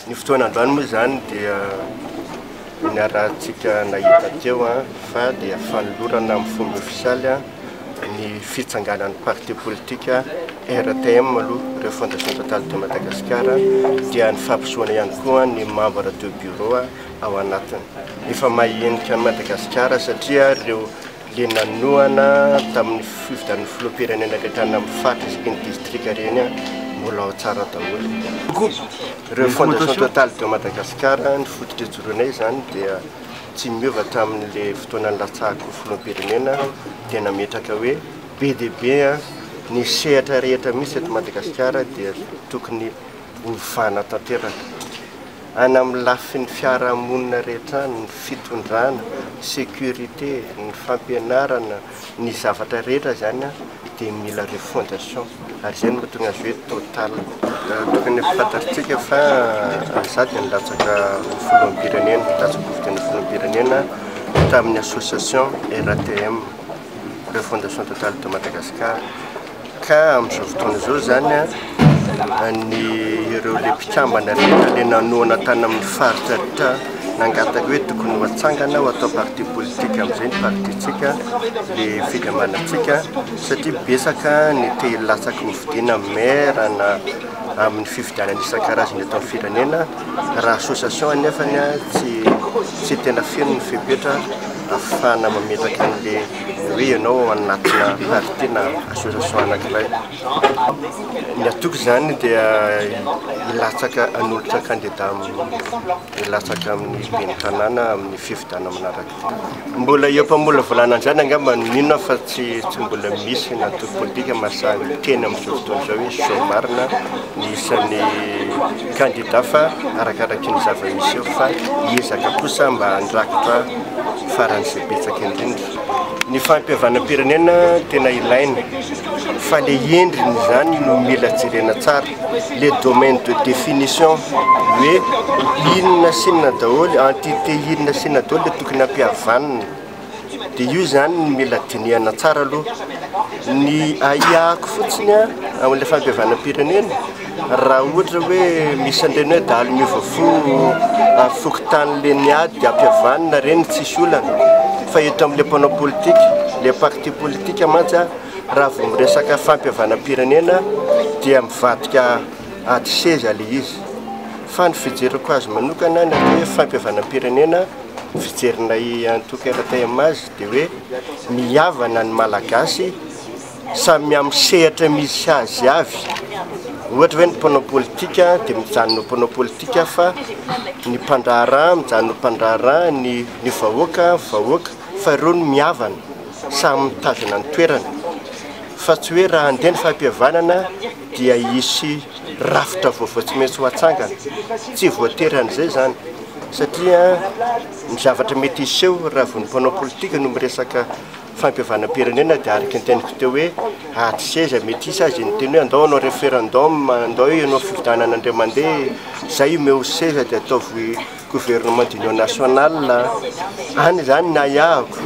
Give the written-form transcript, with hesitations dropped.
Ny fotoana androany moa zany dia niarahantsika nahita teo fa dia fanolorana amin'ny fomba ofisialy ny fitsanganan'ny parti politika RTM aloha ireo Fondation Total de Madagascar dia ny fampisehoana ihany koa ny membre de bureau ao anatiny. Efa mahenika ny Madagasikara satria ireo le nanoana tamin'ny fifidian'ny filoham-pirenena rehetra amin'ny faritra sy ny distrika reny mbola ao tsara daholo. Ireo Fondation Total de Madagascar ny fototr'ijoroanay zany dia tsy miova tamin'le fotoana latsahako filoham-pirenena dia nametraka hoe be dia be ny sehatra rehetra misy eto Madagasikara dia tokony ovana tanteraka. Any amin'ny lafin'ny fiarahamonina rehetra, ny fitondrana, sécurité, ny fampianarana, ny zavatra rehetra zany dia mila ireo fondation. Ary izay no mahatonga azy hoe total. Tokony fantatritsika fa sady nilatsaka filoham-pirenena, nilatsaka fifidian'ny filoham-pirenena tamin'ny association RTM, ireo Fondation Total de Madagascar. Ka amin'izao fotoana izao zany ny ireo le mpikambana rehetra le nanoana tany amin'ny faritra rehetra nangataka hoe tokony ho atsangana ho atao parti politika amin'izay ny partitsika le fikambanantsika satria besaka ny te hilatsaka hovidiana maire na amin'ny fifidianana isan-karazany eto amin'ny firenena raha association anefany tsy tena feno ny fepetra afahana mametraka an'le hoe ianao anatina parti na association anankiray. Ny atoko zany dia ilatsaka anolotra candidat ilatsaka amin'ny ben'ny tanàna amin'ny fifidianana manaraka. Mbola eo mpambola volana an'izany angamba ninona fa tsy mbola misy ny atoko politika mahasahany teny amin'izao fotoana izao hoe somarina ny isan'ny candidat fa arakaraky ny zava-misy eo fa hiezaka kosa mba handrakitra faran'izay betsaka indrindra. Ny fampihavanam-pirenena tena ilaina fa le endriny zany no mila jerena tsara, le domaine de définition hoe inona sy inona daholo, entité inona sy inona daholo le tokony ampihavanana dia io zany no mila dinihana tsara aloha. Ny aiahako fotsiny amin'ilay fampihavanam-pirenena raha ohatra hoe misy an'ireny hoe dahalo miovafo fokontany le niady dia ampihavanana reny tsisy olana. Fa eto amin'ilay mpanao politika, le parti politika mantsy raha vao miresaka fampihavanam-pirenena dia mivadika ady seza le izy. Fa ny fijeriko azy manokana ny hoe fampihavanam-pirenena fijerinay antoka RTM azy dia hoe mihavana ny malagasy samy amin'ny sehatra misy azy avy. Ohatra hoe ny mpanao politika dia mijanona mpanao politika fa ny mpandraharaha mijanona mpandraharaha, ny vahoaka fa ireo no mihavana samy mitazona ny toerana. Fa tsy hoe raha andeha ny fampihavanana dia hisy rafitra vaovao tsy maintsy ho atsangana. Tsy voatery an'izay zany satria ny zavatra mety hiseho raha vao ny mpanao politika no miresaka fampihavanam-pirenena dia araka ny teniko teo hoe ady seza mety hisy azy ny teny hoe andao anao référendum, andao ianao fifidianana indray mandeha, zay omeo seza dia ataovy gouvernement d'union nationale. Any zany ny aiahako